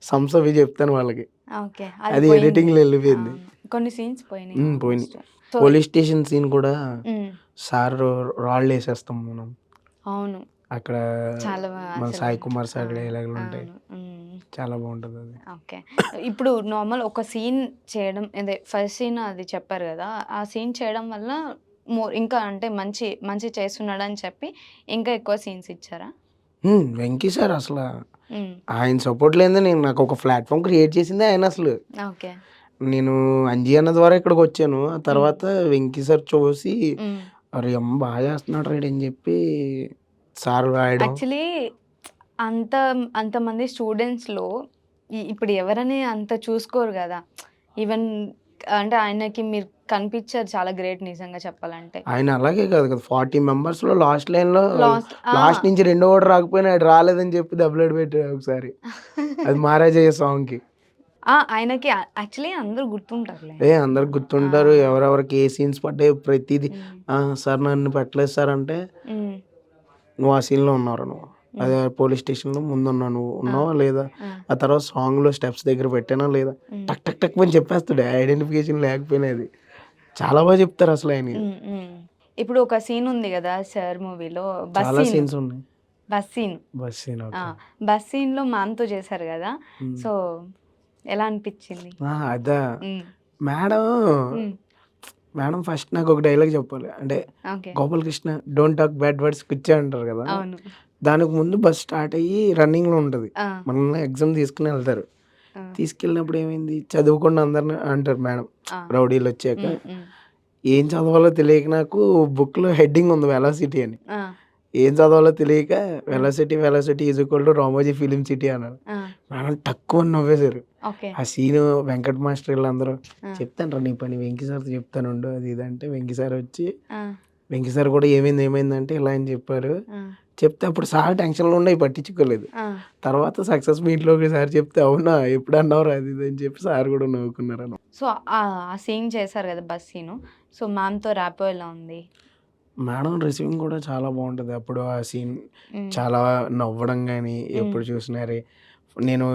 సమ్స్ అవి చెప్తాను వాళ్ళకి. ఓకే. అది అది పోయింది. ఎడిటింగ్‌లో ఎళ్ళిపోయింది. అవును. కొన్ని సీన్స్ పోయినాయి పోయినాయి. Almost. So police station scene కూడా హ్మ్. సారు రాళ్ళేసేస్తాం మనం. అవును. అక్కడ చాలా మన అసలు సాయి కుమార్ ఆ! సార్ డైలాగులుంటాయి. అవును. హ్మ్. చాలా బావుంటదది. ఓకే. ఇప్పుడు నార్మల్ ఒక సీన్ చేయడం అదే ఫస్ట్ సీన్ అది చెప్పారు గదా! ఆ సీన్ చేయడం వల్ల ఇంకా అంటే మంచి చేస్తున్నాడని చెప్పి ఇంకా ఎక్కువ సీన్స్ ఇచ్చారా? వెంకీ సార్ అసల హ్మ్. ఆయన సపోర్ట్ లేనిదే నేను నాకొక ప్లాట్‌ఫార్మ్ క్రియేట్ చేసిందే ఆయనసలు. ఓకే. నేను 'అంజీ' అన్న ద్వారా ఇక్కడికొచ్చాను. ఆ హ్మ్. తర్వాత వెంకీ సార్ చూసి హ్మ్. అరే! అమ్మ బా చేస్తున్నాడురా ఈడని చెప్పి సార్ రాయడం. యాక్చువల్లీ అంత అంతమంది స్టూడెంట్స్‌లో ఇప్పుడు ఎవరని అంత చూసుకోరు గదా! ఈవెన్ అంటే ఆయనకి మీరు కనిపిచ్చారు చాలా గ్రేట్ నిజంగా చెప్పాలంటే. ఆయన అలాగే కాదు కదా! 40 మెంబర్స్‌లో లాస్ట్ లైన్‌లో లాస్ట్ ఆ! లాస్ట్ నుంచి రెండోవాడు రాకపోయినా ఆడు రాలేదని చెప్పి దెబ్బలాట పెట్టాడు ఒకసారి. అది 'మహారాజయ్య' సాంగ్‌కి. ఆ! ఆయనకి యాక్చువల్లీ అందరూ గుర్తుంటారులే. అందరికి ఆ! గుర్తుంటారు. ఎవరెవరికి ఏ సీన్స్ పడ్డాయో ప్రతీది. హ్మ్. సార్ నన్ను పెట్టలేదు సార్ అంటే, హ్మ్. "నువ్వు ఆ సీన్‌లో ఉన్నావురా నువ్వు. హ్మ్. అదే పోలీస్ స్టేషన్‌లో ముందున్నావు నువ్వు. ఆ! ఉన్నావా లేదా? ఆ! ఆ తర్వాత సాంగ్‌లో స్టెప్స్ దగ్గర పెట్టానా లేదా?" హ్మ్. టక్ టక్ టక్ మని చెప్పేస్తాడు. ఐడెంటిఫికేషన్ లేకపోయినా అది. చాలా చెప్తారు ఆయనయి. హ్మ్. హ్మ్. ఇప్పుడు ఒక సీన్ ఉంది గదా! 'సార్' మూవీలో బస్ చాలా సీన్. సీన్స్ ఉన్నాయి. Bus scene. బస్ సీన్ ఆ! ఓకే. బస్ సీన్‌లో మ్యామ్‌తో చేశారు గదా! హ్మ్. సో, ఎలా అనిపిచ్చింది? అదా! హ్మ్. మేడం, హ్మ్. మేడం ఫస్ట్ నాకొక డైలాగ్ చెప్పాలి. అంటే okay. 'Gopalakrishna don't talk bad words కూర్చో' అంటారు కదా! అవును. దానికి ముందు బస్ స్టార్ట్ అయ్యి రన్నింగ్‌లో ఉంటది. ఆ! మనల్ని ఎగ్జామ్ తీసుకొని ఎళ్తారు. ఆ! తీసుకెళ్ళినప్పుడు ఏమైంది, చదువుకోండి అందరిని అంటారు మేడం. ఆ! రౌడీలొచ్చాక. హ్మ్. హ్మ్. ఏం చదవాలో తెలియక నాకు బుక్‌లో హెడ్డింగ్ ఉంది వెలాసిటీ అని. ఆ! ఏం చదవాలో తెలియక ఆ! Velocity is equal to Ramoji film city అన్నాను. ఆ! మేడం టక్కుమని నవ్వేశారు. ఓకే. ఆ సీను వెంకట్ మాస్టర్ ఈళ్ళందరూ ఆ! "చెప్తానురా నీ పని వెంకి సార్‌తో చెప్తానుండు" అది ఇది అంటే వెంకి సార్ వచ్చి ఆ! వెంకి సార్ కూడా ఏమైందంటే ఇలా అని చెప్పారు. ఆ! చెప్తే అప్పుడు సార్ టెన్షన్‌లో ఉండి అయి పట్టించుకోలేదు. ఆ! తర్వాత సక్సెస్ మీట్‌లో ఒకసారి చెప్తే అవునా ఎప్పుడన్నావురా అది ఇది అని చెప్పి సార్ కూడా నవ్వుకున్నారనమాట. సో, ఆ సీన్ చేశారు గదా! Bus scene. సో, మ్యామ్‌తో ర్యాపో ఎలా ఉంది? మేడం రిసీవింగ్ కూడా చాలా బావుంటది. అప్పుడు ఆ సీన్ హ్మ్. చాలా నవ్వడం గాని, హ్మ్. ఎప్పుడు చూసినా నేను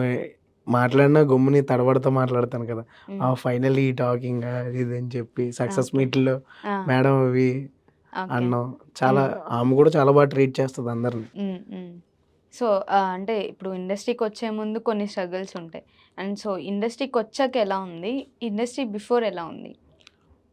మాట్లాడినా గమ్ముని తడబడతా మాట్లాడతాను కదా! హ్మ్. ఫైనల్లీ టాకింగ్ అది ఇది అని చెప్పి సక్సెస్ ఓకే. మీట్‌లో ఆ! మేడం అవి ఓకే. అనడం. చాలా హ్మ్. ఆమె కూడా చాలా బాగా ట్రీట్ చేస్తది అందరిని. హ్మ్. హ్మ్. సో, అంటే ఇప్పుడు ఇండస్ట్రీకొచ్చే ముందు కొన్ని స్ట్రగుల్స్ ఉంటాయి. అండ్ సో, ఇండస్ట్రీకొచ్చాక ఎలా ఉంది? ఇండస్ట్రీ బిఫోర్ ఎలా ఉంది?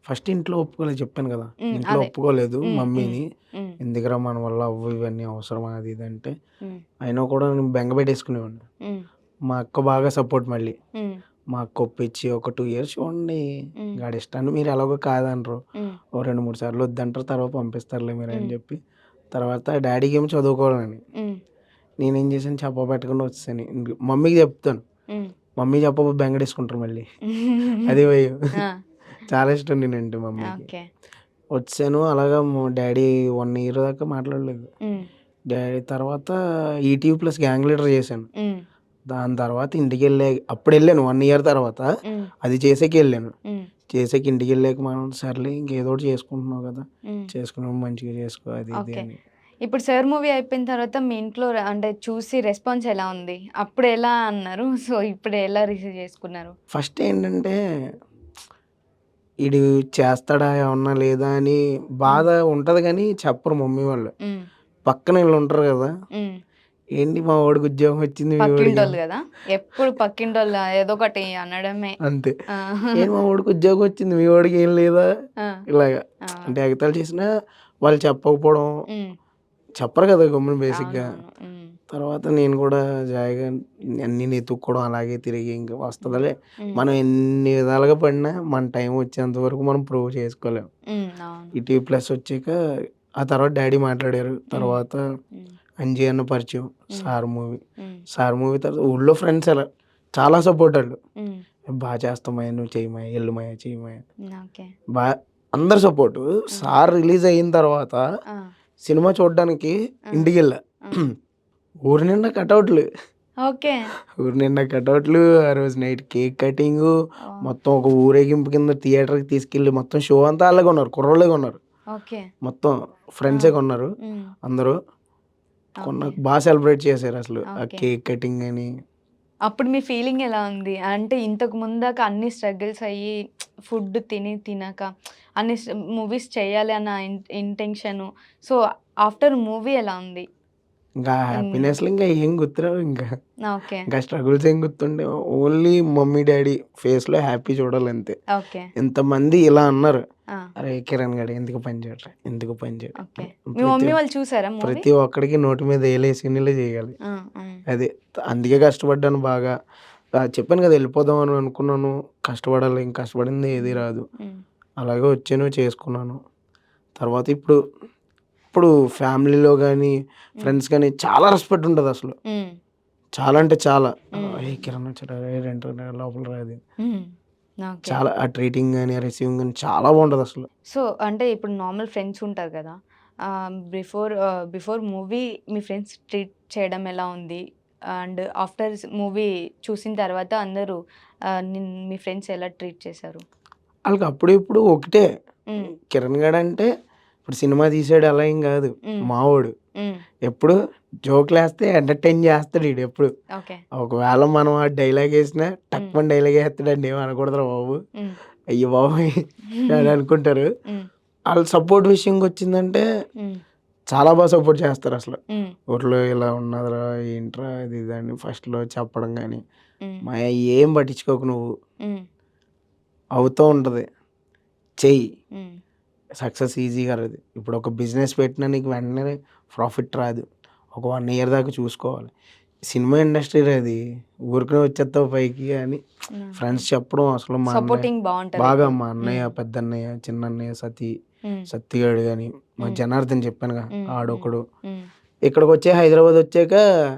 ఫస్ట్ ఇంట్లో ఒప్పుకోలేదు చెప్పాను కదా! హ్మ్. ఇంట్లో అదే. ఒప్పుకోలేదు హ్మ్. హ్మ్. మమ్మీని. హ్మ్. ఎందుకురా మన వల్ల అవ్వవు ఇవన్నీ అవసరమా అది ఇది అంటే, హ్మ్. అయినా కూడా నేను బెంగ పెట్టేసుకునేవాడిని. హ్మ్. మా అక్క బాగా సపోర్ట్ మళ్ళీ. హ్మ్. మా అక్క ఒప్పించి ఒక 2 ఇయర్స్ చూడండి. హ్మ్. గాడి ఇష్టాన్ని మీరు ఎలాగో కాదనరు. హ్మ్. ఓ 2, 3 సార్లు వద్దంటారు. తర్వాత పంపిస్తారులే మీరు అని హ్మ్. చెప్పి. తర్వాత డాడీకేమో చదువుకోవాలని. హ్మ్. నేనేం చేశాను చెప్పబెట్టకుండా వచ్చేసాను. మమ్మీకి చెప్తాను. హ్మ్. మమ్మీ చెప్పకపోతే బెంగడేసుకుంటారు మళ్ళీ. అది భయం. ఆ! చాలా ఇష్టం నేనంటే మమ్మీకి. ఓకే. వచ్చాను అలాగా డాడీ 1 ఇయర్ దాకా మాట్లాడలేదు. హ్మ్. డాడీ తర్వాత ఈటీవీ ప్లస్ గ్యాంగ్ లీడర్ చేశాను. హ్మ్. దాని తర్వాత ఇంటికెళ్ళా అప్పుడెళ్ళాను 1 ఇయర్ తర్వాత. హ్మ్. అది చేసాకే ఎళ్ళాను. హ్మ్. చేసాక ఇంటికెళ్ళాక మనం సర్లే ఇంకేదో ఒకటి చేసుకుంటున్నావు కదా! హ్మ్. చేసుకున్నప్పుడు మంచిగా చేసుకో అది ఇది ఓకే. అని. ఇప్పుడు 'సార్' మూవీ అయిపోయిన తర్వాత మీ ఇంట్లో అంటే చూసి రెస్పాన్స్ ఎలా ఉంది? అప్పుడు ఎలా అన్నారు? సో, ఇప్పుడు ఎలా రిసీవ్ చేసుకున్నారు? ఫస్ట్ ఏంటంటే ఈడు చేస్తాడా ఏమన్నా లేదా అని హ్మ్. బాధ ఉంటది గానీ చెప్పరు మమ్మీ వాళ్ళు. హ్మ్. పక్కన ఈళ్ళుంటారు గదా! హ్మ్. ఏంటి మా వోడికి ఉద్యోగం వచ్చింది మీ వోడికి పక్కింటోళ్ళు గదా! ఎప్పుడు పక్కింటోళ్ళు ఏదో ఒకటి అనడమే. అంతే. ఆ! ఏంటి మా వోడికి ఉద్యోగం వచ్చింది మీ వోడికి ఏం లేదా? ఆ! ఇలాగ ఆ! అంటే ఎగతాళి చేసినా వాళ్ళు చెప్పకపోవడం, హ్మ్. చెప్పరు కదా గమ్మున బేసిక్‌గా. అవునవును. హ్మ్. తర్వాత నేను కూడా జాయిగా అన్నీ ఎతుక్కోవడం అలాగే తిరిగి ఇంక హ్మ్. వస్తదిలే. హ్మ్. మనం ఎన్ని విధాలుగా పడినా మన టైం వచ్చేంత వరకు మనం ప్రూవ్ చేసుకోలేం. హ్మ్. అవును. ఈ టీ ప్లస్ వచ్చాక ఆ తర్వాత డ్యాడీ మాట్లాడారు. హ్మ్. తర్వాత హ్మ్. అంజీ అన్న పరిచయం. హ్మ్. 'Sir' movie. హ్మ్. 'సార్' మూవీ తర్వాత ఊళ్ళో ఫ్రెండ్స్ అలా చాలా సపోర్ట్ ఆళ్ళు. హ్మ్. "బా చేస్తావు మాయ, నువ్వు చెయ్యి మాయ, ఎళ్ళు మాయ, చెయ్యి మాయ." ఓకే. బా అందరి సపోర్టు. ఆ! 'సార్' రిలీజ్ అయిన తర్వాత ఆ! సినిమా చూడ్డానికి ఆ! ఇంటికెళ్ళా. ఆ! ఊరు నిండా కటౌట్లు. ఓకే. ఊరు నిండా కటౌట్లు. ఆ రోజు నైట్ కేక్ కటింగు. ఓహ్! మొత్తం ఒక ఊరేగింపు కింద థియేటర్‌కి తీసుకెళ్ళి మొత్తం షో అంతా ఆళ్ళే కొన్నారు. కుర్రోళ్ళే కొన్నారు. ఓకే. మొత్తం ఆ! ఫ్రెండ్సే కొన్నారు హ్మ్. అందరూ. ఓకే. సెలబ్రేట్ చేశారసలు. ఆ ఓకే. కేక్ కటింగ్ అని. అప్పుడు మీ ఫీలింగ్ ఎలా ఉంది? అంటే ఇంతకు ముందాక అన్ని స్ట్రగుల్స్ అయ్యి ఫుడ్ తినక అన్ని మూవీస్ చేయాలి అన్న ఇంటెన్షను. సో, ఆఫ్టర్ మూవీ ఎలా ఉంది? ఇంకా హ్మ్. హ్యాపీనెస్‌లో ఇంకా ఏం గుర్తురావు ఇంకా. ఓకే. ఇంకా స్ట్రగుల్స్ ఏం గుర్తుండేవు. ఓన్లీ మమ్మీ, డ్యాడీ ఫేస్‌లో హ్యాపీ చూడాలంతే. ఓకే. ఎంతమంది ఇలా అన్నారు. ఆ! "అరేయ్! కిరణ్ గాడు ఎందుకు పని చేయట్లే? ఎందుకు పని చేయడు?" ఓకే. అని. మీ మమ్మీ వాళ్ళు చూసారా మూవీ? ప్రతి ఒక్కడికి నోటి మీద ఏలేసినోళ్ళే చేయాలి. ఆ! హ్మ్. అదే. అందుకే కష్టపడ్డాను బాగా. చెప్పాను కదా! వెళ్ళిపోదాం అని అనుకున్నాను. కష్టపడాలి. ఇంక కష్టపడింది ఏది హ్మ్. రాదు. హ్మ్. అలాగే వచ్చాను, చేసుకున్నాను. తర్వాత ఇప్పుడు, ఇప్పుడు ఫ్యామిలీలో గానీ, హ్మ్. ఫ్రెండ్స్ గానీ చాలా రెస్పెక్ట్ ఉంటదసలు. హ్మ్. చాలా అంటే చాలా. హ్మ్. "ఏయ్! కిరణ్ వచ్చాడు. "ఏయ్! రండ్రా లోపలికి రా" అది. హ్మ్. ఓకే. చాలా ఆ ట్రీటింగ్ గాని, ఆ రిసీవింగ్ గాని చాలా బావుంటదసలు. సో, అంటే ఇప్పుడు నార్మల్ ఫ్రెండ్స్ ఉంటారు కదా! బిఫోర్ మూవీ మీ ఫ్రెండ్స్ ట్రీట్ చేయడం ఎలా ఉంది? అండ్ ఆఫ్టర్ మూవీ చూసిన తర్వాత అందరూ మీ ఫ్రెండ్స్ ఎలా ట్రీట్ చేశారు? ఆళ్ళకి అప్పుడు ఇప్పుడు ఒకటే. హ్మ్. కిరణ్ గాడంటే ఇప్పుడు సినిమా తీసాడు అలా ఏం గాదు. హ్మ్. మావోడు. హ్మ్. ఎప్పుడు జోకులేస్తే ఎంటర్‌టైన్ చేస్తాడు ఈడెప్పుడు. ఓకే. ఒకవేళ మనం ఆ డైలాగేసినా హ్మ్. టక్‌మని డైలాగేస్తాడండి ఏమి అనకూడదురా బాబు. హ్మ్. అయ్య బాబోయ్! అని అనుకుంటారు. హ్మ్. ఆళ్ళ సపోర్ట్ విషయంకొచ్చిందంటే హ్మ్. చాలా సపోర్ట్ చేస్తారసలు. హ్మ్. ఊర్లో ఇలా ఉన్నదిరా, ఏంట్రా అది ఇది అని ఫస్ట్‌లో చెప్పడం గాని, హ్మ్. మాయ ఏం పట్టించుకోకు నువ్వు. హ్మ్. అవుతూ ఉంటది. చెయ్యి. హ్మ్. సక్సెస్ ఈజీగా రాదు. ఇప్పుడు ఒక బిజినెస్ పెట్టినా నీకు వెంటనే ప్రాఫిట్ రాదు. ఒక 1 ఇయర్ దాకా చూసుకోవాలి. సినిమా ఇండస్ట్రీ‌రా ఇది. ఊరికనే వచ్చేత్తావు పైకి అని ఓకే. ఫ్రెండ్స్ చెప్పడం అసలు మా అన్నయ్య సపోర్టింగ్ బాగా బావుంటదెప్పుడు. మా అన్నయ్య, హ్మ్. పెద్దన్నయ్య, చిన్నన్నయ్య, హ్మ్. సత్తిగాడు గాని, మా హ్మ్. జనార్దన్ చెప్పానుగా హ్మ్. హ్మ్. ఆడొకడు. హ్మ్. ఇక్కడికొచ్చే హైదరాబాదొచ్చాక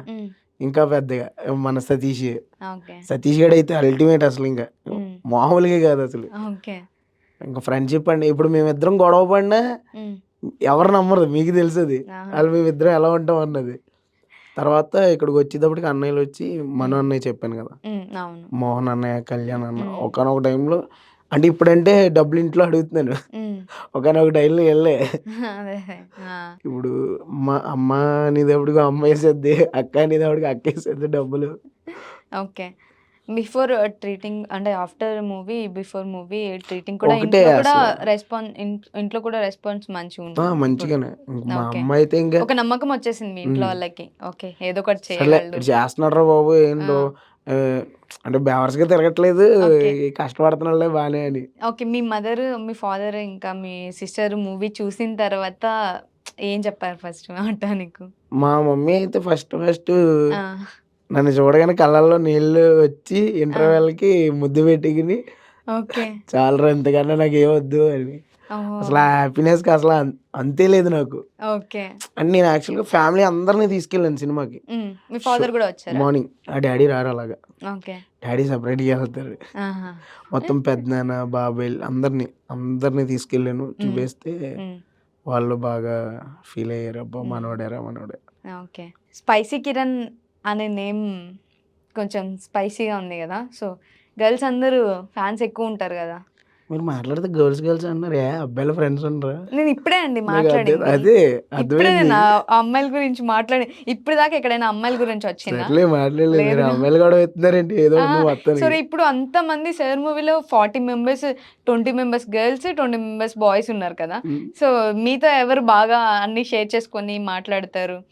హ్మ్. ఇంకా పెద్దగా మన సతీష్. ఓకే. సతీష్ గాడైతే అల్టిమేట్ అసలింక. హ్మ్. మామూలుగా కాదసలు. ఓకే. ఇంక ఫ్రెండ్‌షిప్ అండి. ఇప్పుడు మేమిద్దరం గొడవ పడినా హ్మ్. ఎవరు నమ్మరు. మీకు తెలుసది. ఆహా! ఆళ్ళు మేమిద్దరం ఎలా ఉంటాం అన్నది. తర్వాత ఇక్కడికొచ్చేటప్పటికి అన్నయ్యలొచ్చి మను హ్మ్. అన్నయ్య చెప్పాను గదా! హ్మ్. అవును. మోహన్ అన్నయ్య, కళ్యాణ్ అన్న హ్మ్. ఒకానొక టైంలో అంటే ఇప్పుడంటే డబ్బులు ఇంట్లో అడుగుతున్నాను. హ్మ్. ఒకానొక టైంలో ఎళ్ళే. అదే. ఆ! ఇప్పుడు అమ్మ అనేటప్పటికి అమ్మేసేద్ది. అక్క అనేటప్పటికి అక్కేసేద్ది డబ్బులు. ఓకే. బిఫోర్ ట్రీటింగ్ అంటే after movie, before movie treating కూడా ఒకటే అసల. ఇంట్లో కూడా రెస్పాన్స్ ఆ! మంచిగుంటుంది ఇప్పుడు. మంచిగానే. ఇంక మా ఓకే. అమ్మ అయితే ఇంక ఒక నమ్మకం వచ్చేసింది మీ ఇంట్లో హ్మ్. వాళ్ళకి. ఓకే. ఏదో ఒకటి సర్లే చేయగలడు. ఈడు చేస్తున్నాడురా బాబు ఆ! ఏంటో ఆహ్, అంటే బేవర్స్‌గా తిరగట్లేదు. ఓకే. కష్టపడుతున్నాడులే బానే అని. ఓకే. మీ మదరు, మీ ఫాదర్ ఇంకా మీ సిస్టర్ మూవీ చూసిన తర్వాత ఏం చెప్పారు ఫస్ట్ మాట నీకు? మా మమ్మీ అయితే ఫస్ట్ ఆ! నన్ను చూడగానే కళ్ళల్లో నీళ్ళు వచ్చి ఆ! ఇంటర్వెల్‌కి ముద్దు పెట్టుకొని, ఓకే. చాలురా ఇంతకన్నా నాకేమొద్దు అని. అసలు ఆ ఓహ్! హ్యాపీనెస్‌కి అసల అంతే లేదు నాకు. ఓకే. అండ్ నేను యాక్చువల్‌గా ఫ్యామిలీ అందరిని తీసుకెళ్ళాను సినిమాకి. హ్మ్. మీ షో ఫాదర్ గూడా వచ్చారా? మార్నింగ్. డ్యాడీ రారు అలాగా. ఓకే. డ్యాడీ సెపరేట్‌గా ఎళ్తారు. ఆహా! మొత్తం పెదనాన్న, బాబాయ్ అందరిని తీసుకెళ్ళాను. హ్మ్. చూపిస్తే హ్మ్. వాళ్ళు బాగా ఫీల్ అయ్యారు. అబ్బా! హ్మ్. మనోడేరా మనోడే. ఓకే. 'స్పైసీ కిరణ్' అనే నేమ్ కొంచెం స్పైసీగా ఉంది గదా! సో, గర్ల్స్ అందరూ ఫ్యాన్స్ ఎక్కువుంటారు గదా! మీరు మాట్లాడితే గర్ల్స్ అన్నారు. అబ్బాయిల ఫ్రెండ్స్ ఉండరా? నేను ఇప్పుడే అండి నాకు అదే మాట్లాడింది. అదే ఇప్పుడే అర్థమైంది. నేను ఆ అమ్మాయిల గురించి ఇప్పటిదాకా ఎక్కడైనా అమ్మాయిల గురించి వచ్చిందా? సర్లే మాట్లాడలేదు. మీరు లేదుగా. అమ్మాయిలు గొడవ ఎత్తున్నారేంటి ఏదో ఆ! నువ్వు మొత్తానికి. సరే ఇప్పుడు అంతమంది సార్ మూవీలో 40 members, 20 members girls, 20 members boys ఉన్నారు కదా! హ్మ్. సో, మీతో ఎవరు బాగా అన్నీ షేర్ చేసుకొని మాట్లాడతారు?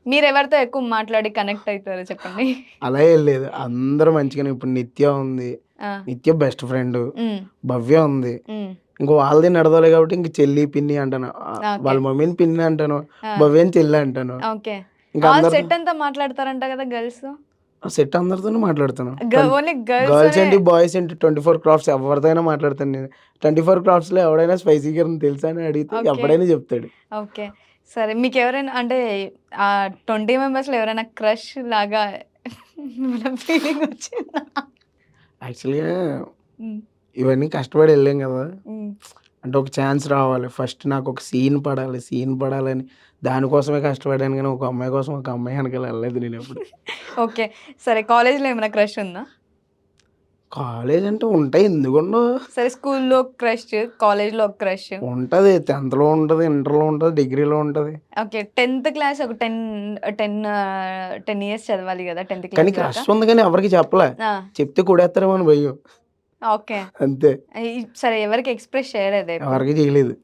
మీరెవరితో ఎక్కువ మాట్లాడి కనెక్ట్ అయితారో చెప్పండి? అలా ఏం లేదు. అందరూ మంచిగానే ఇప్పుడు నిత్య ఉంది. ఆ! నిత్య బెస్ట్ ఫ్రెండ్. హ్మ్. భవ్య ఉంది. హ్మ్. ఇంక వాళ్ళది నడవలే కాబట్టి ఇంక చెల్లి, పిన్ని అంటాను. ఓకే. వాళ్ళ మమ్మీని పిన్ని అంటాను. ఆ! భవ్యని చెల్లి అంటాను. ఓకే. ఇంక ఆల్ అందరితో సెట్ అంతా మాట్లాడతారంట కదా గర్ల్స్‌తో? సెట్ అందరితోనూ మాట్లాడతాను. ఓన్లీ గర్ల్స్ గర్ల్స్‌తోనే ఏంటి, బాయ్స్ ఏంటి 24 క్రాఫ్ట్స్ ఎవరితో అయినా మాట్లాడతాను నేను. 24 క్రాఫ్ట్స్‌లో ఎవడైనా స్పైసీ గిర్ని తెలుసా అని అడిగితే ఓకే. ఎవడైనా చెప్తాడు. ఓకే. సరే మీకెవరైనా అంటే 20 మెంబర్స్‌లో ఎవరైనా క్రష్ లాగా ఏమైనా ఫీలింగ్ వచ్చిందా? యాక్చువల్‌గా హ్మ్. ఇవన్నీ కష్టపడి ఎళ్ళాం గదా! హ్మ్. అంటే ఒక ఛాన్స్ రావాలి. ఫస్ట్ నాకొక సీన్ పడాలి. సీన్ పడాలని దానికోసమే కష్టపడాను గానీ, ఒక అమ్మాయి కోసం ఒక అమ్మాయి వెనకాల ఎళ్ళలేదు నేనెప్పుడు. ఓకే. సరే కాలేజ్‌లో ఏమైనా క్రష్ ఉందా? కాలేజ్ అంటే ఉంటాయి. ఎందుకుండవు? సరే స్కూల్‌లో క్రష్, కాలేజ్‌లో ఒక క్రష్. ఉంటది. 10థ్‌లో ఉంటది. ఇంటర్‌లో ఉంటది. డిగ్రీలో ఉంటది. ఓకే. 10థ్ క్లాస్ ఒక 10 ఇయర్స్ చదవాలి గదా! 10థ్ కానీ క్లాస్ క్రష్ దాకా. ఉంది గానీ ఎవరికీ చెప్పలే. ఆ! చెప్తే కొడేస్తారేమో అని భయం. ఓకే. అంతే. సరే ఎవరికి ఎక్స్‌ప్రెస్ చేయలేదా ఎప్పుడు? ఎవరికీ చేయలేదు.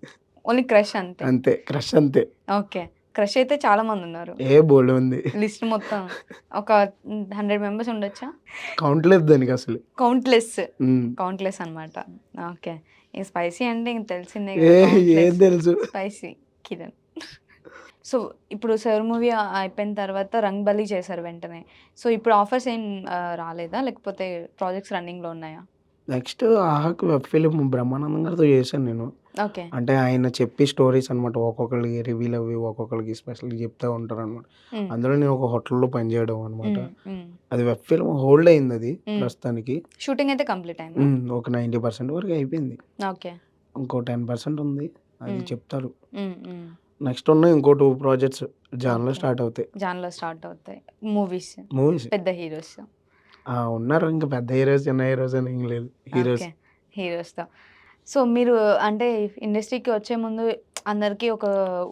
ఓన్లీ క్రష్ అంతే. అంతే. క్రష్ అంతే. ఓకే. క్రష్ అయితే చాలా మందున్నారు. బోలెడుంది. లిస్ట్ మొత్తం ఒక 100 మెంబర్స్ ఉండొచ్చా? కౌంట్ లేదు దానికసలు. కౌంట్‌లెస్. హ్మ్. కౌంట్‌లెస్ అన్నమాట. ఓకే. ఈ స్పైసీ అంటే ఇంక తెలిసిందే ఏ కదా! ఏం కౌంట్‌లెస్. తెలుసు? స్పైసీ కిరణ్. సో, ఇప్పుడు 'సర్' మూవీ అయిపోయిన తర్వాత 'రంగ్ బలి' చేశారు వెంటనే. సో, ఇప్పుడు ఆఫర్స్ ఏం రాలేదా? లేకపోతే ప్రాజెక్ట్స్ రన్నింగ్‌లో ఉన్నాయా? నెక్స్ట్ 'ఆహా'కి వెబ్ ఫిల్మ్ బ్రహ్మానందం గారితో చేశాను నేను. ఓకే. అంటే ఆయన చెప్పి స్టోరీస్ అనమాట. ఒక్కొక్కళ్ళకి రివీల్ అవ్వి, ఒక్కొక్కళ్ళకి స్పెషల్‌గా చెప్తా ఉంటారనమాట. హ్మ్. అందులో నేను ఒక హోటల్‌లో పనిచేయడం అనమాట. హ్మ్. హ్మ్. అది వెబ్ ఫిల్మ్ హోల్డ్ అయిందది హ్మ్. ప్రస్తుతానికి. షూటింగ్ అయితే కంప్లీట్ అయిందా? ఒక 90% వరకు అయిపోయింది. ఓకే. ఇంకో 10% ఉంది. అది హ్మ్. చెప్తారు. హ్మ్. హ్మ్. నెక్స్ట్ ఉన్న ఇంకో 2 ప్రాజెక్ట్స్ జాన్‌లో ఓకే. స్టార్ట్ అవుతాయి. జాన్‌లో స్టార్ట్ అవుతాయి. మూవీస్. మూవీస్. పెద్ద హీరోస్. ఉన్నారు. ఇంక పెద్ద హీరోస్, చిన్న హీరోస్ అని ఏం లేదు. హీరోస్. ఓకే. హీరోస్‌తో. సో, మీరు అంటే ఇండస్ట్రీకి వచ్చే ముందు అందరికీ ఒక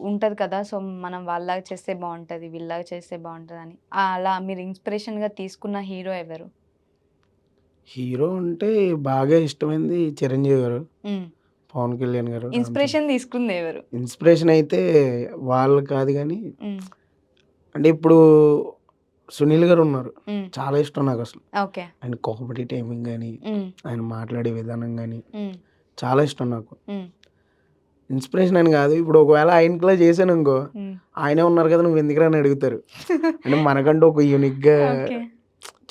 ఉంటది కదా! సో, మనం వాళ్ళలాగా చేస్తే బావుంటది, వీళ్ళలాగా చేస్తే బావుంటదని. అలా మీరు ఇన్‌స్పిరేషన్‌గా తీసుకున్న హీరో ఎవరు? హీరో అంటే బాగా ఇష్టమైంది 'చిరంజీవి' గారు, హ్మ్. 'పవన్ కళ్యాణ్' గారు, రామ్ చరణ్. ఇన్‌స్పిరేషన్ తీసుకుందెవరు? ఇన్‌స్పిరేషన్ అయితే వాళ్ళు కాదు గానీ, హ్మ్. అంటే ఇప్పుడు 'సునీల్' గారు ఉన్నారు. హ్మ్. చాలా ఇష్టం నాకసలు. ఓకే. ఆయన కామెడీ టైమింగ్ గాని, హ్మ్. ఆయన మాట్లాడే విధానం గాని హ్మ్. చాలా ఇష్టం నాకు. హ్మ్. ఇన్‌స్పిరేషన్ అని కాదు. ఇప్పుడు ఒకవేళ ఆయనకిలా చేశాననుకో, హ్మ్. ఆయనే ఉన్నారు కదా! నువ్వెందుకురా అని అడుగుతారు. అంటే మనకంటూ ఒక యూనిక్‌గా ఓకే.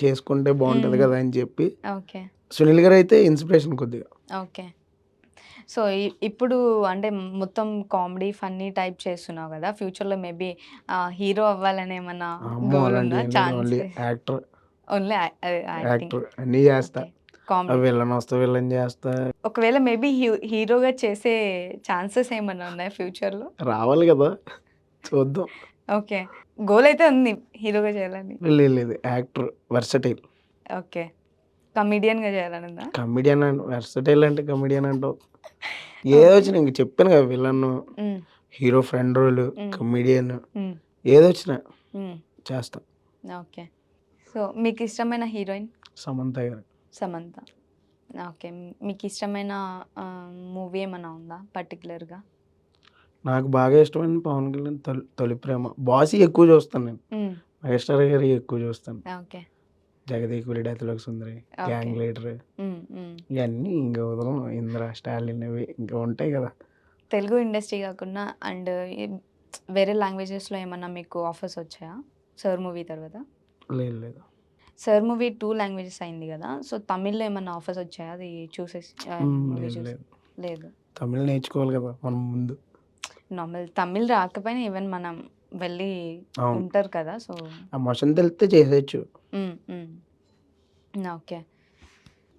చేసుకుంటే బావుంటది హ్మ్. కదా! అని చెప్పి ఓకే. 'సునీల్' గారైతే ఇన్‌స్పిరేషన్ కొద్దిగా. ఓకే. సో, ఇప్పుడు అంటే మొత్తం కామెడీ, ఫన్నీ టైప్ చేస్తున్నావు గదా! ఫ్యూచర్‌లో మేబీ హీరో అవ్వాలని ఏమన్నా అమ్మో! గోల్ ఉందా? అలాంటియేం లేదు. Chance only actor. ఓన్లీ అదే యాక్టింగ్. యాక్టర్ అన్నీ చేస్తా. ఓకే. కామెడీ. విలనొస్తే విలన్ చేస్తా. ఒకవేళ మేబీ హీరోగా చేసే ఛాన్సెస్ ఏమన్నా ఉన్నాయా ఫ్యూచర్‌లో? రావాలి కదా! చూద్దాం. ఓకే. గోల్ అయితే ఉంది హీరోగా చేయాలని. లేదు లేదు. Actor versatile. ఓకే. కమెడియన్‌గా చేయాలనుందా? కమెడియన్ వెర్సటైల్ అంటే కమెడియన్ అంటావు. ఏదొచ్చినా ఇంక చెప్పాను కదా! విలను, హ్మ్. హీరో ఫ్రెండ్ రోల్, హ్మ్. కమెడియన్ హ్మ్. ఏదొచ్చినా హ్మ్. చేస్తా. ఓకే. సో, మీకిష్టమైన హీరోయిన్? సమంత గారు. సమంత. ఓకే. మీకిష్టమైన మూవీ ఏమన్నా ఉందా పర్టిక్యులర్‌గా? నాకు బాగా ఇష్టమైంది 'పవన్ కళ్యాణ్' తొలి ప్రేమ. 'బాసీ' ఎక్కువ చూస్తాను నేను. హ్మ్. మెగాస్టార్ గారియి ఎక్కువ చూస్తాను. ఓకే. 'జగదేక Athiloka Sundari', okay. 'Gang leader' హ్మ్. హ్మ్. ఇయన్నీ ఇంక వదలను. 'ఇంద్ర', 'స్టాలిన్' ఇవి ఇంకా ఉంటాయి కదా! తెలుగు ఇండస్ట్రీ గాకుండా అండ్ ఈ వేరే లాంగ్వేజెస్‌లో ఏమన్నా మీకు ఆఫర్స్ వచ్చాయా? 'సర్' మూవీ తర్వాత? లేదు లేదు. 'సర్' మూవీ 2 లాంగ్వేజెస్ అయింది గదా! సో, తమిళ్‌లో ఏమన్నా ఆఫర్స్ వచ్చాయా? అది చూసేసి మూవీ లేదు చూసి? లేదు. లేదు. తమిళ్ నేర్చుకోవాలి కదా! మనం ముందు. నార్మల్ తమిళ్ రాకపోయినా ఈవెన్ మనం వెళ్ళి అవును. ఉంటారు కదా! సో ఆ మోషన్ తెలిస్తే చేసేయొచ్చు. హ్మ్. హ్మ్. ఓకే.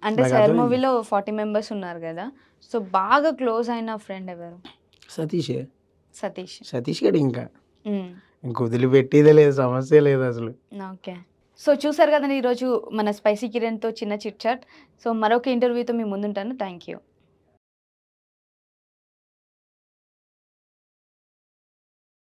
అంటే నాకు 'సర్' అర్థమైంది. మూవీలో 40 మెంబర్స్ ఉన్నారు గదా! సో, బాగా క్లోజ్ అయిన ఫ్రెండ్ ఎవరు? సతీషే. సతీష్. సతీష్ గాడు ఇంకా. హ్మ్. ఇంక వదిలిపెట్టేదే లేదు. సమస్యే లేదసలు. ఓకే. సో, చూసారు గదండీ ఈరోజు మన స్పైసీ కిరణ్‌తో చిన్న చిట్ చాట్. సో, మరొక ఇంటర్వ్యూతో మీ ముందుంటాను. Thank you.